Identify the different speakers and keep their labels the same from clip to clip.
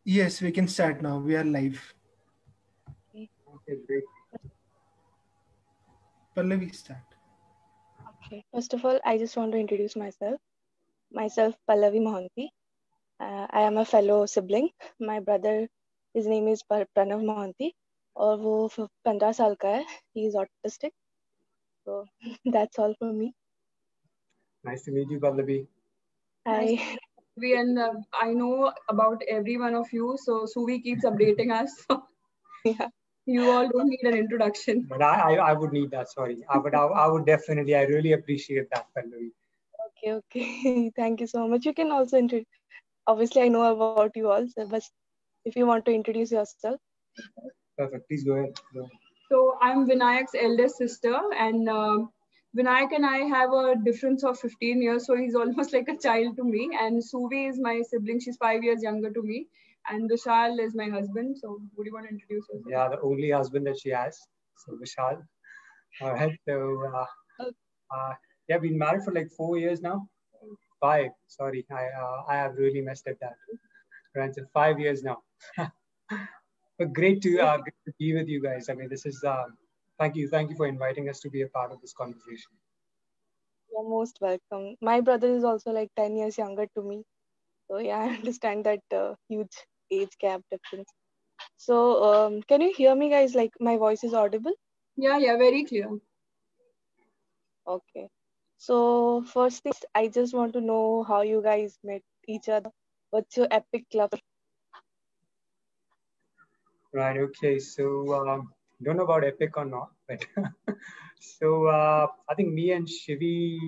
Speaker 1: Yes, we can start now. We are live.
Speaker 2: Okay.
Speaker 3: Okay, great.
Speaker 1: Pallavi, start.
Speaker 2: Okay. First of all, I just want to introduce myself. Myself, Pallavi Mohanty. I am a fellow sibling. My brother, his name is Pranav Mohanty, और वो 15 साल का है. He is autistic. So that's all from me.
Speaker 3: Nice to meet you, Pallavi.
Speaker 4: Nice to
Speaker 2: Hi.
Speaker 4: meet you, and I know about every one of you, so Suvi keeps updating us. So
Speaker 2: Yeah.
Speaker 4: you all don't need an introduction.
Speaker 3: But I would need that. Sorry, I would definitely. I really appreciate that, Pallavi.
Speaker 2: Okay. Okay. Thank you so much. You can also introduce. Obviously, I know about you all, so but if you want to introduce yourself.
Speaker 3: Perfect. Please go ahead.
Speaker 4: So I'm Vinayak's eldest sister, and Vinayak and I have a difference of 15 years, so he's almost like a child to me. And Suvi is my sibling; she's 5 years younger to me. And Vishal is my husband. So, would you want to introduce yourself?
Speaker 3: Yeah, the only husband that she has. So Vishal. All right. So yeah, been married for like 4 years now. 5. Sorry, I have really messed up that. Right, so 5 years now. But great to be with you guys. I mean, this is thank you for inviting us to be a part of this conversation.
Speaker 2: You're most welcome. My brother is also like 10 years younger to me. So yeah, I understand that huge age gap difference. So can you hear me guys? Like my voice is audible?
Speaker 4: Yeah, very clear.
Speaker 2: Okay. So first thing, I just want to know how you guys met each other. What's your epic love?
Speaker 3: Right. Okay. So don't know about epic or not, but so I think me and Shivi.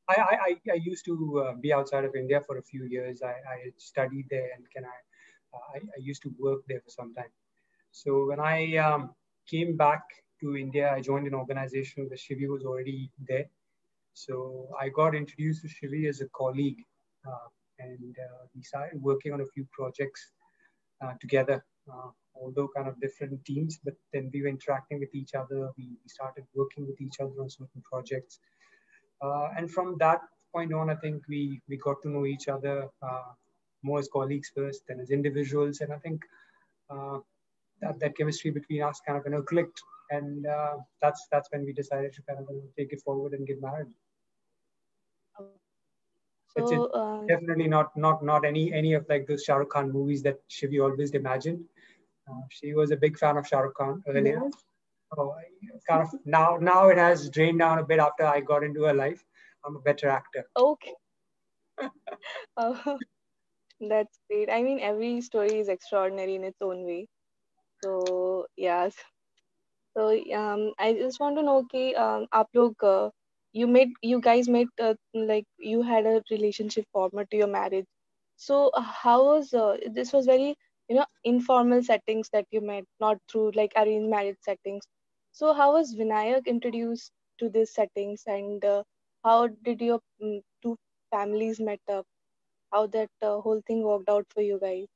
Speaker 3: I used to be outside of India for a few years. I studied there, and I used to work there for some time. So when I came back to India, I joined an organization where Shivi was already there. So I got introduced to Shivi as a colleague, and we started working on a few projects together. Although kind of different teams, but then we were interacting with each other. We started working with each other on certain projects. And from that point on, I think we got to know each other more as colleagues first, then as individuals. And I think uh, that chemistry between us kind of clicked. And that's when we decided to kind of take it forward and get married. It's
Speaker 2: So
Speaker 3: definitely not any of like those Shah Rukh Khan movies that Shivi always imagined. She was a big fan of Shah Rukh Khan earlier.
Speaker 4: Yes.
Speaker 3: Oh, kind of now it has drained down a bit after I got into her life. I'm a better actor.
Speaker 2: okay. Oh, that's great. I mean, every story is extraordinary in its own way. So yeah. So I just want to know कि आप लोग you guys met like you had a relationship format to your marriage. So how was this was very informal settings that you met, not through like arranged marriage settings. So how was Vinayak introduced to these settings, and how did your two families met up? How that whole thing worked out for you guys?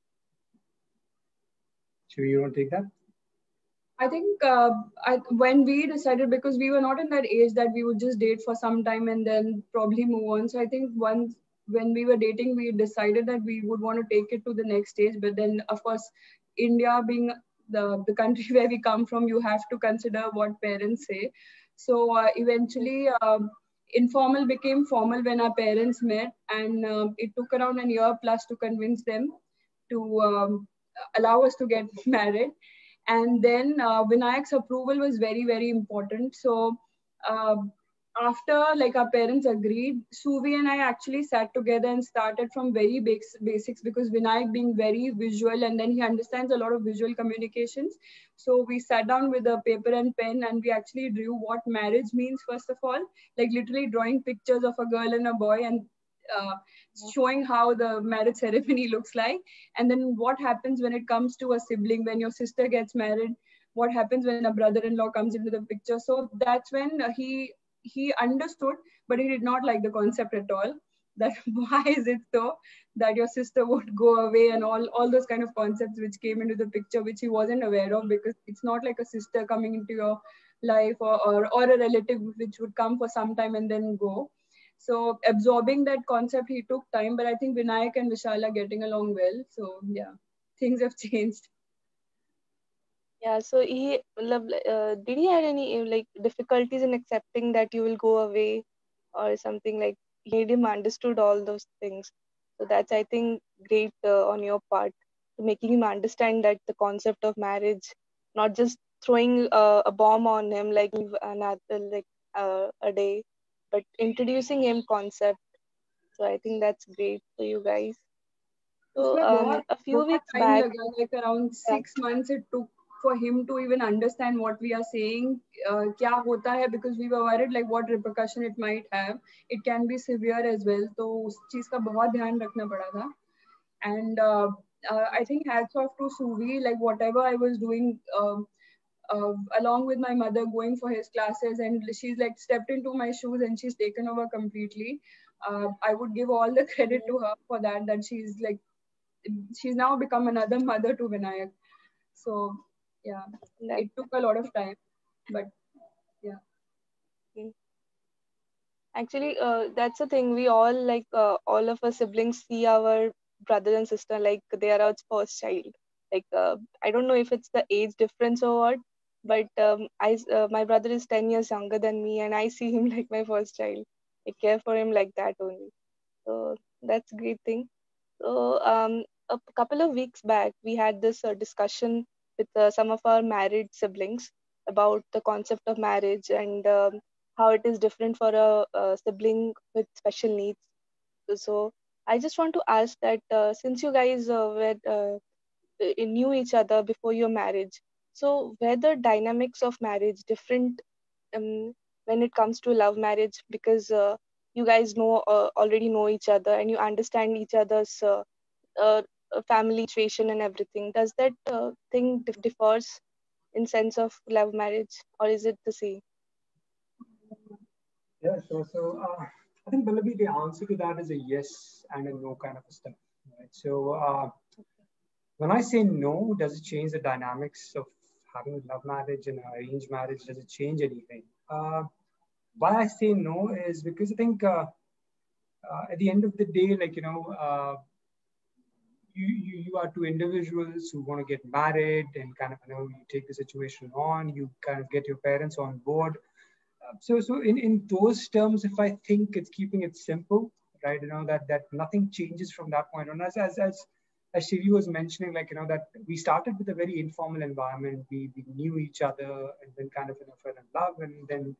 Speaker 3: Should you want to take that?
Speaker 4: I think when we decided, because we were not in that age that we would just date for some time and then probably move on. So I think once when we were dating, we decided that we would want to take it to the next stage. But then, of course, India being the country where we come from, you have to consider what parents say. So eventually, informal became formal when our parents met, and it took around a year plus to convince them to allow us to get married. And then Vinayak's approval was very important. So uh, after like our parents agreed, Suvi and I actually sat together and started from very basics, because Vinayak being very visual, and then he understands a lot of visual communications. So we sat down with a paper and pen, and we actually drew what marriage means first of all, like literally drawing pictures of a girl and a boy, and uh, showing how the marriage ceremony looks like. And then what happens when it comes to a sibling, when your sister gets married, what happens when a brother-in-law comes into the picture. So that's when he understood, but he did not like the concept at all, that why is it so that your sister would go away, and all those kind of concepts which came into the picture, which he wasn't aware of, because it's not like a sister coming into your life, or a relative which would come for some time and then go. So absorbing that concept, he took time, but I think Vinayak and Vishal are getting along well. So yeah. things have changed.
Speaker 2: Yeah, so did he had any like difficulties in accepting that you will go away or something, like he made him understood all those things? So that's, I think, great on your part, to making him understand that the concept of marriage, not just throwing a bomb on him like another a day, but introducing him concept. So I think that's great for you guys. So
Speaker 4: उसमें बहुत
Speaker 2: a few
Speaker 4: बहुत
Speaker 2: weeks
Speaker 4: time
Speaker 2: back,
Speaker 4: लगा, like around
Speaker 2: yeah,
Speaker 4: 6 months it took for him to even understand what we are saying. क्या होता है, because we were worried like what repercussion it might have. It can be severe as well, तो उस चीज का बहुत ध्यान रखना पड़ा था. And I think hats off to Suvi, like whatever I was doing along with my mother, going for his classes, and she's like stepped into my shoes and she's taken over completely. I would give all the credit to her for that, that she's now become another mother to Vinayak. So yeah,
Speaker 2: that
Speaker 4: it took a lot of time, but yeah.
Speaker 2: actually, that's the thing. We all all of us siblings see our brother and sister like they are our first child. I don't know if it's the age difference or what, but my brother is 10 years younger than me, and I see him like my first child. I care for him like that only. So that's a great thing. So a couple of weeks back, we had this discussion with some of our married siblings about the concept of marriage and how it is different for a sibling with special needs. So I just want to ask that since you guys knew each other before your marriage, so were the dynamics of marriage different when it comes to love marriage? Because you guys already know each other and you understand each other's uh, family situation and everything. Does that thing differs in sense of love marriage, or is it the same?
Speaker 3: Yeah, sure. So I think Pallavi, the answer to that is a yes and a no kind of a stuff. Right? So when I say no, does it change the dynamics of having a love marriage and arranged marriage? Does it change anything? Why I say no is because I think at the end of the day, you are two individuals who want to get married and kind of you take the situation on, you kind of get your parents on board. So in those terms, if I think it's keeping it simple, right, that nothing changes from that point on. As Shivi was mentioning, that we started with a very informal environment. We knew each other and then kind of fell in love and then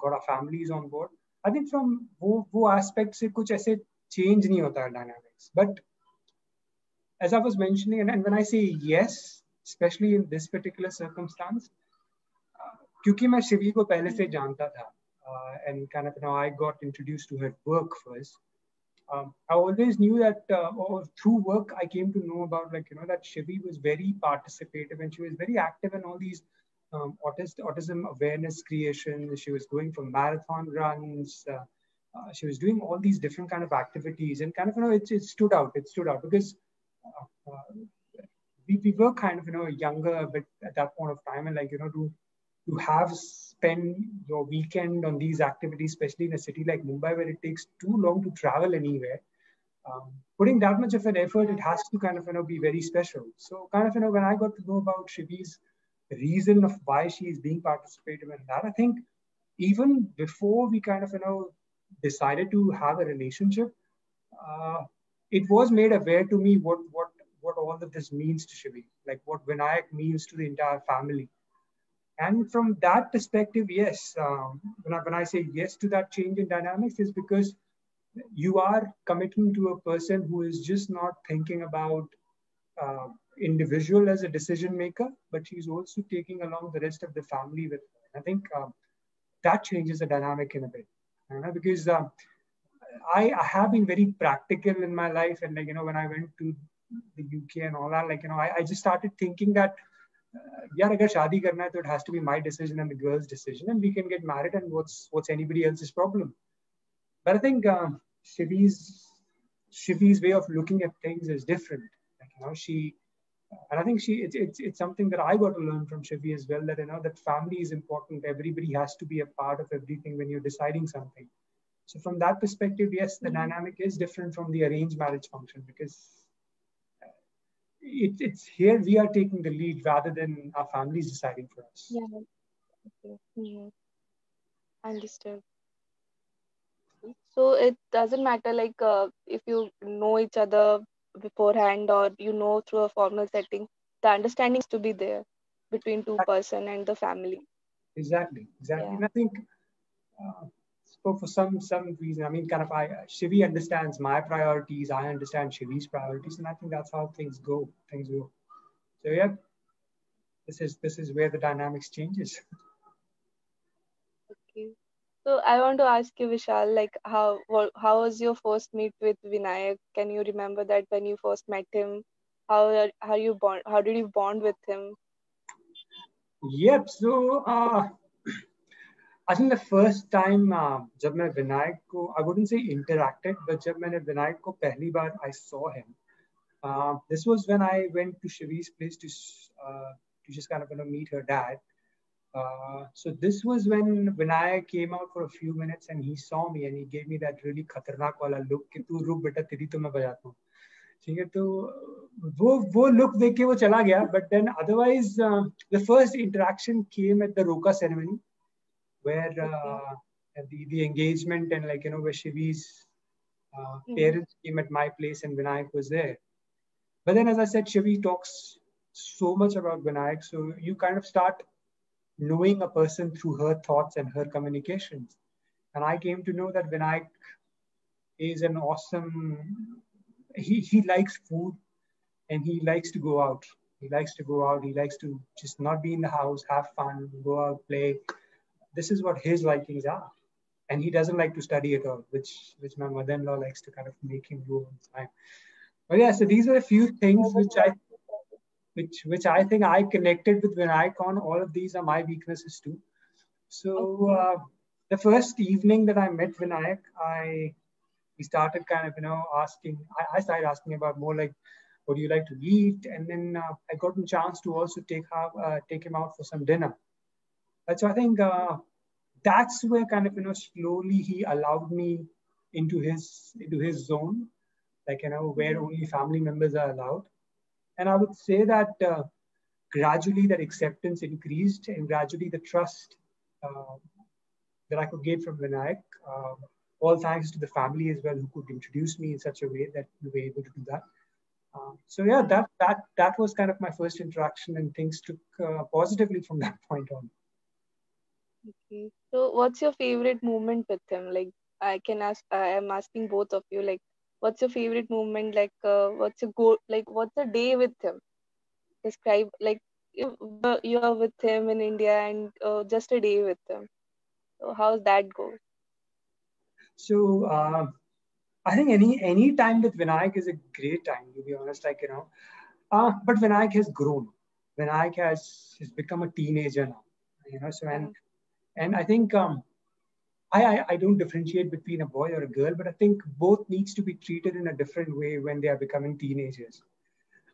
Speaker 3: got our families on board. I think from वो aspect से कुछ ऐसे change नहीं होता है dynamics. But as I was mentioning, and when I say yes, especially in this particular circumstance, क्योंकि मैं शिवी को पहले से जानता था, and kind of I got introduced to her work first. I always knew that through work I came to know about that Shivi was very participative and she was very active in all these autism awareness creation. She was going for marathon runs. She was doing all these different kind of activities and kind of it stood out. It stood out because we were kind of younger a bit at that point of time, and to have spend your weekend on these activities, especially in a city like Mumbai where it takes too long to travel anywhere, putting that much of an effort, it has to kind of be very special. So kind of when I got to know about Shivi's reason of why she is being participative in that, I think even before we kind of decided to have a relationship, it was made aware to me what all of this means to Shivi, like what Vinayak means to the entire family. And from that perspective, yes, when I say yes to that change in dynamics, is because you are committing to a person who is just not thinking about individual as a decision maker, but she's also taking along the rest of the family with her. I think that changes the dynamic in a bit, because I have been very practical in my life, and when I went to the UK and all that, I just started thinking that यार अगर शादी करना है तो it has to be my decision and the girl's decision, and we can get married, and what's anybody else's problem. But I think Shivi's way of looking at things is different. And I think it's something that I got to learn from Shivi as well, that that family is important. Everybody has to be a part of everything when you're deciding something. So from that perspective, yes, the dynamic is different from the arranged marriage function, because it's here we are taking the lead rather than our families deciding for us.
Speaker 2: Yeah. Okay. Understood. So it doesn't matter like if you know each other beforehand or you know through a formal setting, the understanding has to be there between two person and the family.
Speaker 3: Exactly.
Speaker 2: Yeah.
Speaker 3: And I think for some reason, I mean, kind of, Shivi understands my priorities, I understand Shivi's priorities, and I think that's how things go. So yeah, this is where the dynamics changes.
Speaker 2: Okay. So I want to ask you, Vishal, like how was your first meet with Vinayak? Can you remember that when you first met him? How did you bond with him?
Speaker 3: Yep. So I think the first time जब मैं विनायक को I wouldn't say interacted, but जब मैंने विनायक को पहली बार I saw him. This was when I went to Shivi's place to just kind of meet her dad. So this was when Vinayak came out for a few minutes and he saw me and he gave me that really खतरनाक वाला look कि तू रुक बेटा तेरी तो मैं बजाता हूँ. ठीक है तो वो look देख के वो चला गया. But then otherwise the first interaction came at the Roka ceremony, where the engagement and where Shivi's parents came at my place and Vinayak was there. But then, as I said, Shivi talks so much about Vinayak, so you kind of start knowing a person through her thoughts and her communications. And I came to know that Vinayak is an awesome. He likes food, and he likes to go out. He likes to just not be in the house, have fun, go out, play. This is what his likings are. And he doesn't like to study at all, which my mother-in-law likes to kind of make him do all the time. But yeah, so these are a few things which I think I connected with Vinayak on. All of these are my weaknesses too. So the first evening that I met Vinayak, we started kind of asking. I started asking about more like, what do you like to eat? And then I got a chance to also take him out for some dinner. So I think that's where kind of slowly he allowed me into his zone, where only family members are allowed. And I would say that gradually that acceptance increased, and gradually the trust that I could get from Vinayak, all thanks to the family as well, who could introduce me in such a way that we were able to do that. So yeah, that was kind of my first interaction, and things took positively from that point on.
Speaker 2: Okay. So what's your favorite moment with him? Like I am asking both of you, like what's your favorite moment? Like what's a day with him? Describe like you are with him in India and just a day with him. So how's that go?
Speaker 3: So I think any time with Vinayak is a great time, to be honest. But Vinayak has grown. Vinayak has become a teenager now. So and I think I don't differentiate between a boy or a girl, but I think both needs to be treated in a different way when they are becoming teenagers.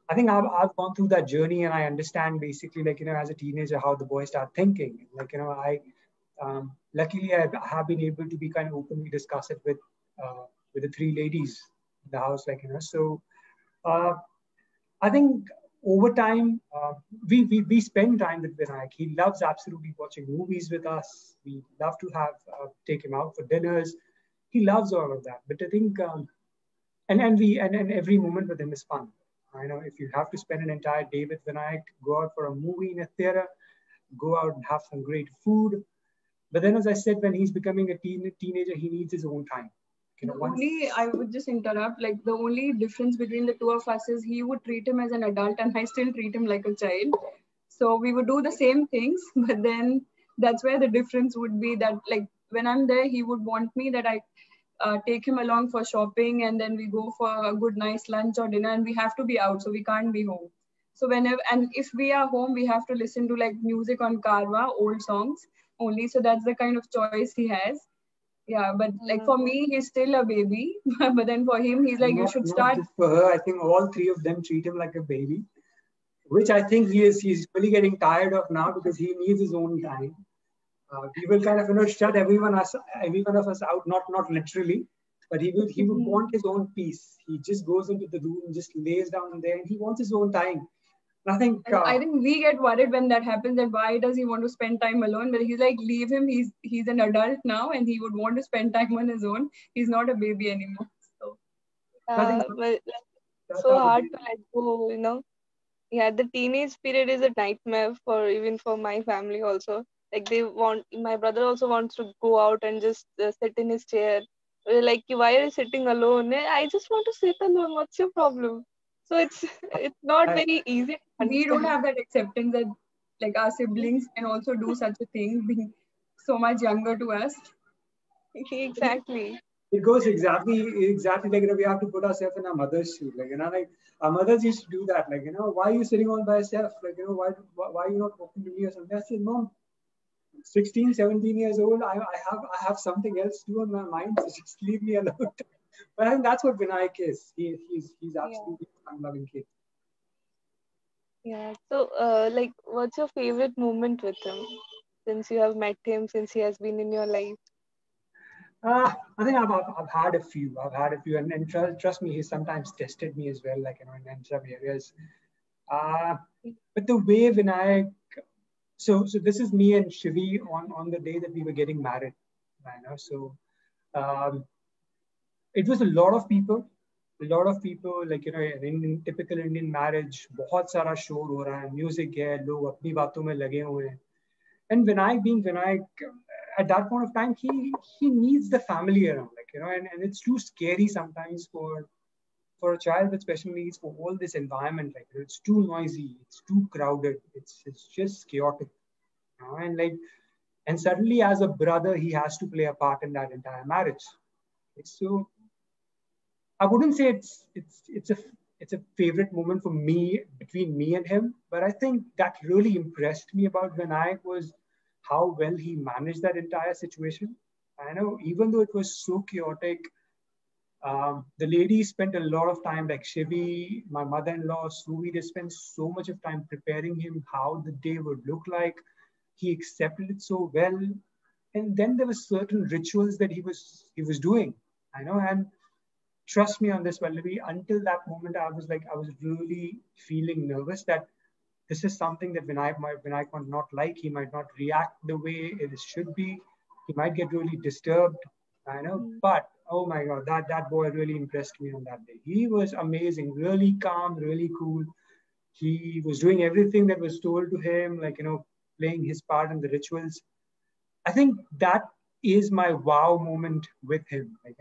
Speaker 3: I think I've gone through that journey, and I understand basically as a teenager how the boys start thinking. Luckily I have been able to be kind of openly discuss it with the three ladies in the house, So I think over time, we spend time with Vinayak. He loves absolutely watching movies with us. We love to take him out for dinners. He loves all of that. But I think, and every moment with him is fun. I know if you have to spend an entire day with Vinayak, go out for a movie in a theater, go out and have some great food. But then, as I said, when he's becoming a teenager, he needs his own time.
Speaker 4: I would just interrupt, like the only difference between the two of us is he would treat him as an adult and I still treat him like a child. So we would do the same things, but then that's where the difference would be that like when I'm there, he would want me that I take him along for shopping and then we go for a good nice lunch or dinner, and we have to be out, so we can't be home. So if we are home, we have to listen to like music on Carva, old songs only. So that's the kind of choice he has. Yeah, but like for me, he's still a baby. But then for him, he's like, you should start.
Speaker 3: Not just for her, I think all three of them treat him like a baby, which I think he's really getting tired of now because he needs his own time. We will kind of shut every one of us out, not literally, But he would want his own peace. He just goes into the room, just lays down there, and he wants his own time. And
Speaker 4: I think we get worried when that happens, that why does he want to spend time alone? But he's like, leave him. He's an adult now, and he would want to spend time on his own. He's not a baby anymore. So
Speaker 3: I think
Speaker 2: But
Speaker 3: that's
Speaker 2: so
Speaker 3: how
Speaker 2: hard to let go, you know. Yeah, the teenage period is a nightmare for even for my family also. Like my brother also wants to go out and just sit in his chair. We're like, why are you sitting alone? I just want to sit alone. What's your problem? So it's not very easy to
Speaker 4: we don't
Speaker 2: understand.
Speaker 4: have that acceptance that like our siblings can also do such a thing, being so much younger to us.
Speaker 2: Exactly.
Speaker 3: it goes exactly like, we have to put ourselves in our mother's shoes. Like, like our mothers used to do that. Like, why are you sitting all by yourself? Like, why are you not talking to me or something? I said, Mom, 16, 17 years old, I have something else to do on my mind, so just leave me alone. But I think that's what Vinayak is. He's absolutely a fun-loving kid.
Speaker 2: Yeah. So, like, what's your favorite moment with him since you have met him, since he has been in your life?
Speaker 3: I think I've had a few. And trust me, he's sometimes tested me as well, like, in some areas. But the way Vinayak, so this is me and Shivi on the day that we were getting married. So um, it was a lot of people, like, in typical Indian marriage, बहुत सारा शोर हो रहा है, music है, लोग अपनी बातों में लगे हुए हैं. And Vinayak being Vinayak, at that point of time, he needs the family around, like, and it's too scary sometimes for a child with special needs, for all this environment. Like, it's too noisy, it's too crowded, it's just chaotic, and suddenly as a brother, he has to play a part in that entire marriage. So I wouldn't say it's a favorite moment for me, between me and him, but I think that really impressed me about Vinayak was how well he managed that entire situation. I know, even though it was so chaotic, the ladies spent a lot of time, like Shivi, my mother-in-law, Suvi, they spent so much of time preparing him how the day would look like. He accepted it so well. And then there were certain rituals that he was doing, and trust me on this, Vallavi, until that moment, I was really feeling nervous that this is something that Vinayak might not like. He might not react the way it should be. He might get really disturbed. But oh my God, that boy really impressed me on that day. He was amazing, really calm, really cool. He was doing everything that was told to him, like, playing his part in the rituals. I think that is my wow moment with him. Like,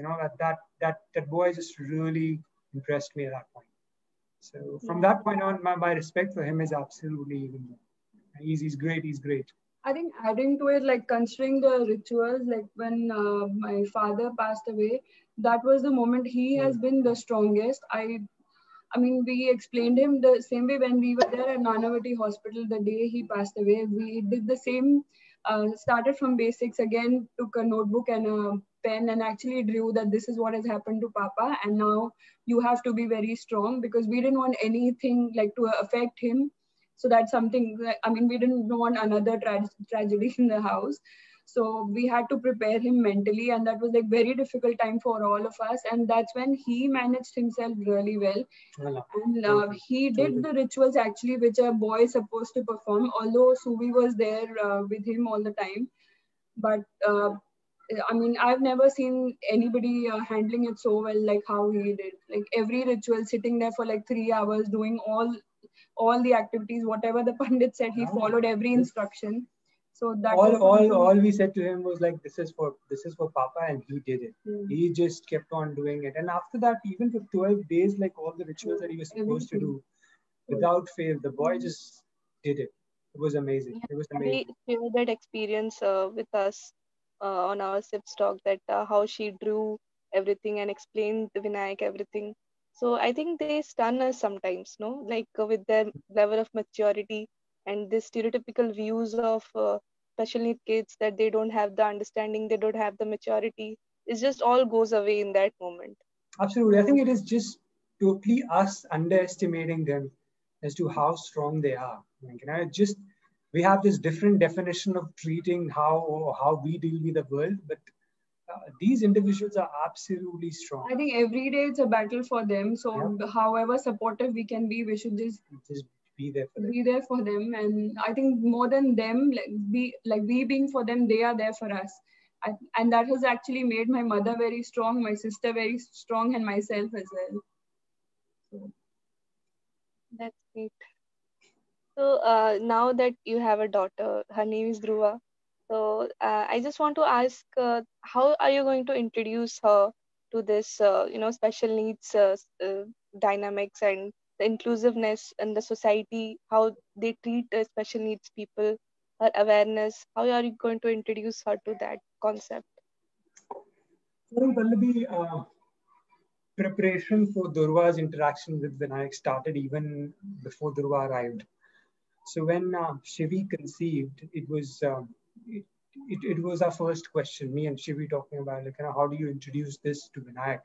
Speaker 3: that boy just really impressed me at that point. So from that point on, my respect for him is absolutely even more. He's great. He's great.
Speaker 4: I think adding to it, like considering the rituals, like when my father passed away, that was the moment he has been the strongest. I mean, we explained him the same way when we were there at Nanavati Hospital the day he passed away. We did the same, started from basics again, took a notebook and a pen and actually drew that this is what has happened to Papa. And now you have to be very strong, because we didn't want anything like to affect him. So that's something, I mean, we didn't want another tragedy in the house. So we had to prepare him mentally, and that was like very difficult time for all of us. And that's when he managed himself really well. And he did the rituals actually, which a boy is supposed to perform, although Suvi was there with him all the time. But I mean, I've never seen anybody handling it so well like how he did. Like every ritual, sitting there for like 3 hours, doing all the activities, whatever the Pandit said, he followed every instruction. So that
Speaker 3: all we said to him was like, this is for Papa, and he did it. He just kept on doing it. And after that, even for 12 days, like all the rituals that he was supposed to do, without fail, the boy just did it. It was amazing. It was amazing.
Speaker 2: He shared that experience with us on our Sibs talk, that how she drew everything and explained the Vinayak everything. So I think they stun us sometimes, no? Like with their level of maturity and the stereotypical views of special need kids, that they don't have the understanding, they don't have the maturity. It just all goes away in that moment.
Speaker 3: Absolutely. I think it is just totally us underestimating them as to how strong they are. Like, we have this different definition of treating how we deal with the world, but these individuals are absolutely strong.
Speaker 4: I think every day it's a battle for them. So however supportive we can be, we should just
Speaker 3: be there for them.
Speaker 4: Be there for them. And I think more than them, we being for them, they are there for us. And that has actually made my mother very strong, my sister very strong, and myself as well. So.
Speaker 2: That's great. So now that you have a daughter, her name is Dhruva. So I just want to ask, how are you going to introduce her to this, special needs dynamics and the inclusiveness in the society, how they treat special needs people, her awareness? How are you going to introduce her to that concept?
Speaker 3: Well, Pallavi, preparation for Dhruva's interaction with Vinayak started even before Dhruva arrived. So when Shivi conceived, it was our first question. Me and Shivi talking about how do you introduce this to Vinayak?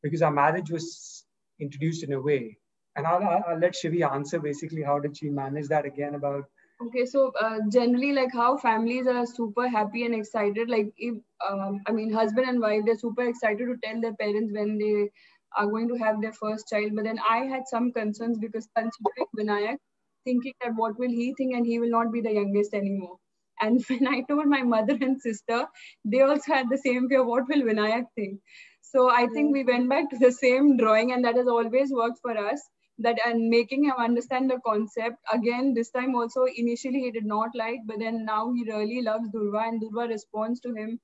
Speaker 3: Because our marriage was introduced in a way, and I'll let Shivi answer basically how did she manage that again about.
Speaker 4: Okay, so generally, like how families are super happy and excited. Like if husband and wife, they're super excited to tell their parents when they are going to have their first child. But then I had some concerns because considering Vinayak, thinking that what will he think, and he will not be the youngest anymore. And when I told my mother and sister, they also had the same fear, what will Vinayak think? So I think we went back to the same drawing, and that has always worked for us. That and making him understand the concept. Again, this time also, initially he did not like, but then now he really loves Dhruva, and Dhruva responds to him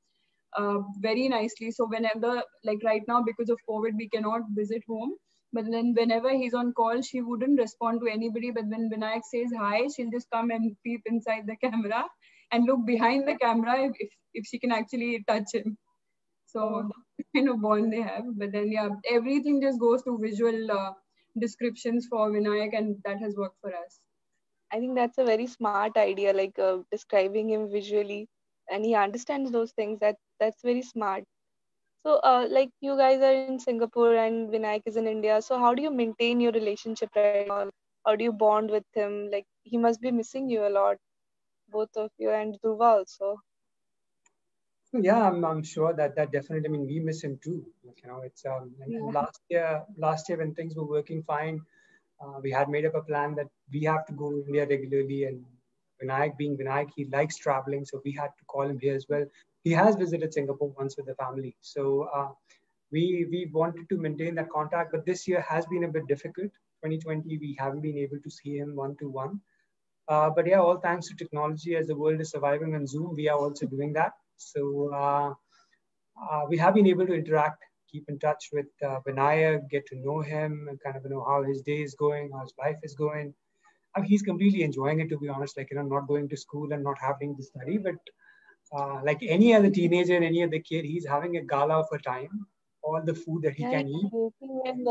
Speaker 4: very nicely. So whenever, like right now, because of COVID, we cannot visit home. But then whenever he's on call, she wouldn't respond to anybody. But when Vinayak says hi, she'll just come and peep inside the camera and look behind the camera if she can actually touch him. So that's the kind of bond they have. But then, everything just goes to visual descriptions for Vinayak, and that has worked for us.
Speaker 2: I think that's a very smart idea, like describing him visually, and he understands those things. That's very smart. So, like you guys are in Singapore and Vinayak is in India. So, how do you maintain your relationship right now? How do you bond with him? Like he must be missing you a lot, both of you, and Dhruva also.
Speaker 3: So yeah, I'm sure that definitely. I mean, we miss him too. It's and last year when things were working fine, we had made up a plan that we have to go to India regularly. And Vinayak being Vinayak, he likes traveling, so we had to call him here as well. He has visited Singapore once with the family, so we wanted to maintain that contact. But this year has been a bit difficult. 2020, we haven't been able to see him one-to-one. But yeah, all thanks to technology, as the world is surviving on Zoom, we are also doing that. So we have been able to interact, keep in touch with Vinayak, get to know him, and kind of know how his day is going, how his life is going. I mean, he's completely enjoying it, to be honest. Not going to school and not having to study, but like any other teenager and any other kid, he's having a gala of a time. All the food that he can eat.
Speaker 2: And,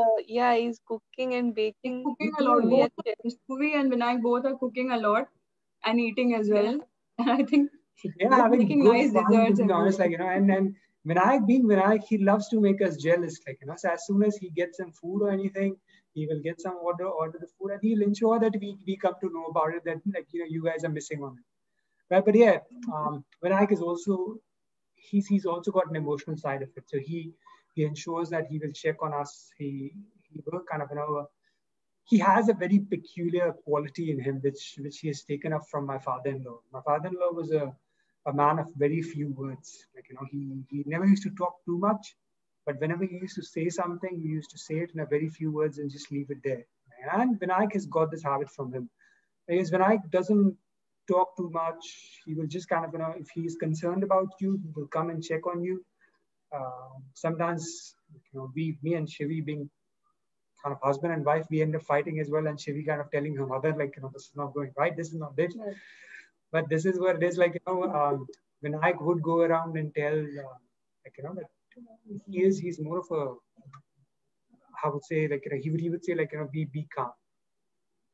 Speaker 2: he's cooking and baking.
Speaker 4: He's cooking a lot. Both Shivi and Vinayak both are cooking a lot and eating as well. And I think
Speaker 3: they are having
Speaker 4: making
Speaker 3: good
Speaker 4: nice
Speaker 3: fun,
Speaker 4: desserts.
Speaker 3: To be honest, and Vinayak being Vinayak, he loves to make us jealous. So as soon as he gets some food or anything, he will get some order the food, and he'll ensure that we come to know about it. That you guys are missing on it. Right, but yeah, Vinayak is also he's also got an emotional side of it. So he ensures that he will check on us. He will kind of he has a very peculiar quality in him, which he has taken up from my father-in-law. My father-in-law was a man of very few words. He never used to talk too much, but whenever he used to say something, he used to say it in a very few words and just leave it there. And Vinayak has got this habit from him. Because Vinayak doesn't talk too much. He will just kind of, if he's concerned about you, he will come and check on you. Sometimes, me and Shivi being kind of husband and wife, we end up fighting as well. And Shivi kind of telling her mother, this is not going right. This is not this. Right. But this is where it is Vinayak would go around and tell, that he's more of a, I would say, he would say, be calm.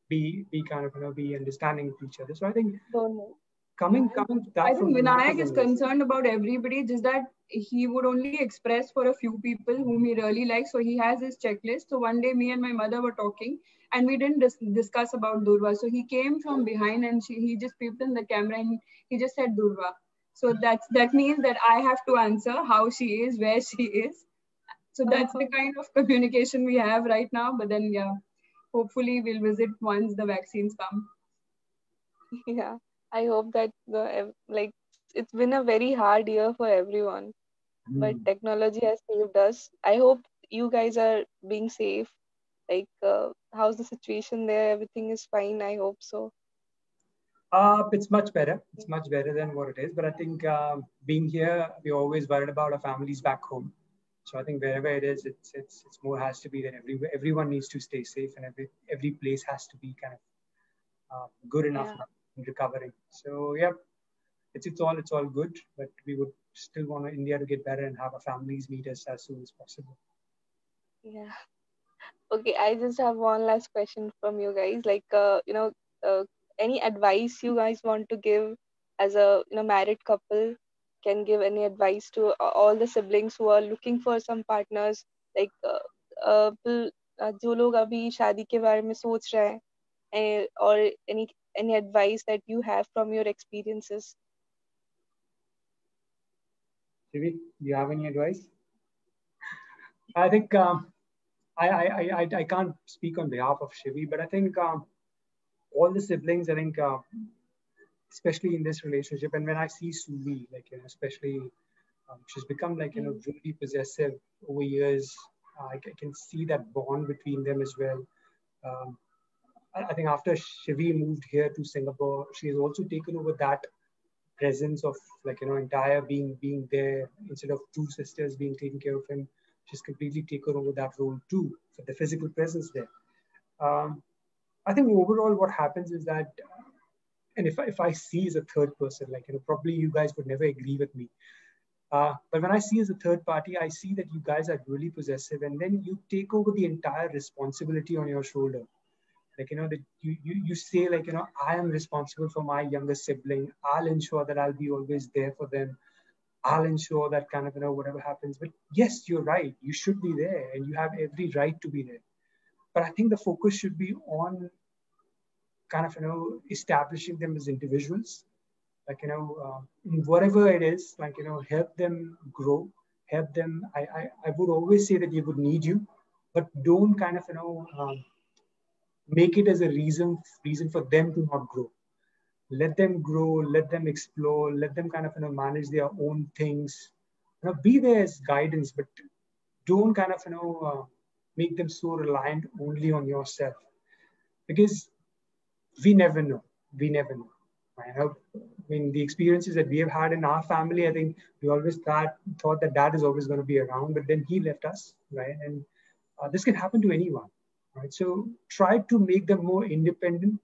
Speaker 3: Be kind of, be understanding of each other. So I think coming to that.
Speaker 4: I think Vinayak is concerned about everybody, just that he would only express for a few people whom he really likes. So he has his checklist. So one day me and my mother were talking and we didn't discuss about Dhruva. So he came from behind and he just peeped in the camera and he just said Dhruva. So that means that I have to answer how she is, where she is. So that's the kind of communication we have right now. But then, yeah, hopefully we'll visit once the vaccines come.
Speaker 2: Yeah, I hope that like it's been a very hard year for everyone, but technology has saved us. I hope you guys are being safe. Like, how's the situation there? Everything is fine. I hope so.
Speaker 3: It's much better. It's much better than what it is. But I think being here, we're always worried about our families back home. So I think wherever it is, it's more has to be that everyone needs to stay safe, and every place has to be kind of good enough
Speaker 2: Yeah,
Speaker 3: in recovering. So yeah, it's all good. But we would still want India to get better and have our families meet us as soon as possible.
Speaker 2: yeah. Okay, I just have one last question from you guys. Like, uh, any advice you guys want to give as a married couple? Can give any advice to all the siblings who are looking for some partners? Like, जो लोग अभी शादी के बारे में सोच रहे हैं, or any advice that you have from your experiences?
Speaker 3: Shivi, do you have any advice? I think I can't speak on behalf of Shivi, but I think all the siblings, I think, especially in this relationship, and when I see Suvi, like, especially, she's become like, really possessive over years. I can see that bond between them as well. Um, I think after Shivi moved here to Singapore, she has also taken over that presence of, like, entire being there. Instead of two sisters being taking care of him, she's completely taken over that role too, for the physical presence there. Um, I think overall what happens is that, and if I see as a third person, like, probably you guys would never agree with me. But when I see as a third party, I see that you guys are really possessive, and then you take over the entire responsibility on your shoulder. Like, that you say, like, I am responsible for my younger sibling. I'll ensure that I'll be always there for them. I'll ensure that kind of, whatever happens. But yes, you're right. You should be there, and you have every right to be there. But I think the focus should be on kind of, establishing them as individuals, like, whatever it is, like, help them grow, help them. I would always say that they would need you, but don't kind of, make it as a reason for them to not grow. Let them grow, let them explore, let them kind of, manage their own things. Be there as guidance, but don't kind of, make them so reliant only on yourself, because we never know. We never know. I mean, the experiences that we have had in our family, I think we always thought that dad is always going to be around, but then he left us, right? And this can happen to anyone, right? So try to make them more independent.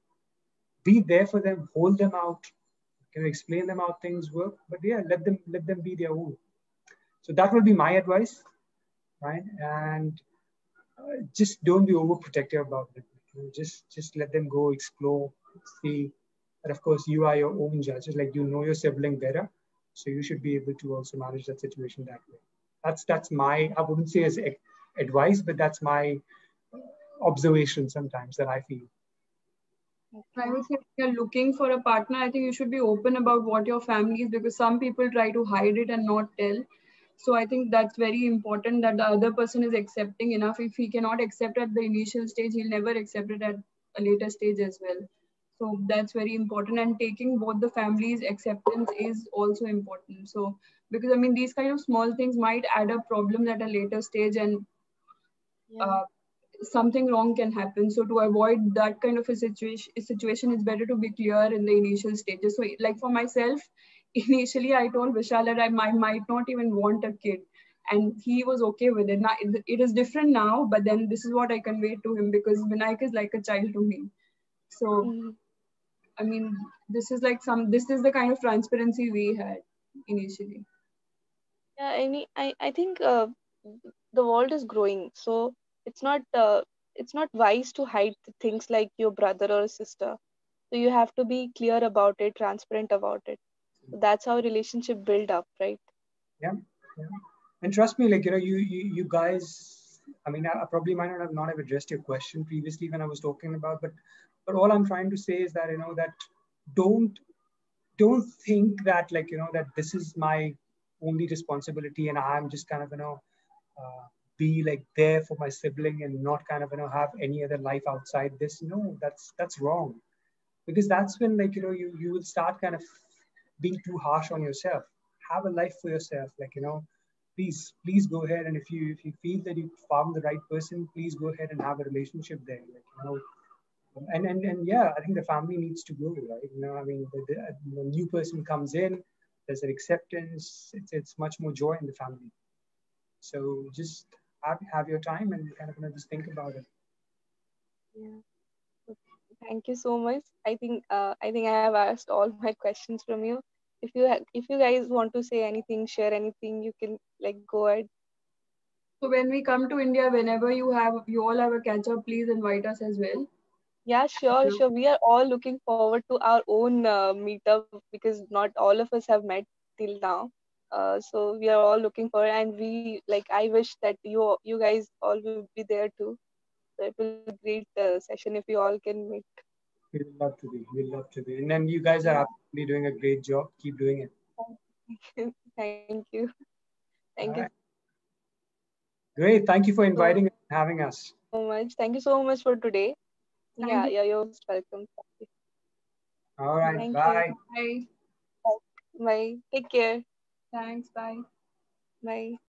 Speaker 3: Be there for them, hold them out, explain them how things work, but yeah, let them be their own. So that will be my advice, right? And just don't be overprotective about it. Just let them go, explore, see. And of course, you are your own judges. Like, you know your sibling better, so you should be able to also manage that situation that way. That's my, I wouldn't say as advice, but that's my observation sometimes that I feel.
Speaker 4: I would say if you're looking for a partner, I think you should be open about what your family is, because some people try to hide it and not tell. So I think that's very important, that the other person is accepting enough. If he cannot accept at the initial stage, he'll never accept it at a later stage as well. So that's very important. And taking both the families' acceptance is also important. So, because I mean, these kind of small things might add up problems at a later stage, and something wrong can happen. So to avoid that kind of a situation, it's better to be clear in the initial stages. So like for myself, initially I told Vishal that I might not even want a kid, and he was okay with it. Now it is different now, but then this is what I conveyed to him, because Vinayak is like a child to me. So I mean, this is the kind of transparency we had initially.
Speaker 2: Yeah, I think the world is growing, so it's not wise to hide things like your brother or sister. So you have to be clear about it, transparent about it. So that's how relationship build up, right?
Speaker 3: Yeah, yeah. And trust me, like, you guys. I mean, I probably might not have addressed your question previously when I was talking about, but all I'm trying to say is that, that don't don't think that like, that this is my only responsibility and I'm just kind of, be like there for my sibling and not kind of, have any other life outside this. No, that's wrong. Because that's when like, you will start kind of being too harsh on yourself. Have a life for yourself. Like, please go ahead. And if you feel that you found the right person, please go ahead and have a relationship there. Like, and yeah, I think the family needs to grow, right? I mean, the new person comes in, there's an acceptance. It's much more joy in the family. So just have your time and kind of, just think about it.
Speaker 2: Yeah. Thank you so much. I think I have asked all my questions from you. If you guys want to say anything, share anything, you can like go ahead.
Speaker 4: So when we come to India, whenever you all have a catch up, please invite us as well.
Speaker 2: Yeah, sure. We are all looking forward to our own meetup because not all of us have met till now. So we are all looking forward, and we like. I wish that you guys all will be there too. So it will be a great session if you all can meet.
Speaker 3: We would love to be. We'd love to be. And then you guys are
Speaker 2: Yeah.
Speaker 3: absolutely doing a great job. Keep doing it.
Speaker 2: Thank you. Thank you
Speaker 3: All right. Great. Thank you for
Speaker 2: so
Speaker 3: inviting and having us.
Speaker 2: much. Thank you so much for today.
Speaker 4: Thank you.
Speaker 2: Yeah, you're most welcome.
Speaker 3: All right.
Speaker 2: Thank you.
Speaker 3: Bye.
Speaker 4: Bye.
Speaker 2: Bye. Take care.
Speaker 4: Thanks. Bye.
Speaker 2: Bye.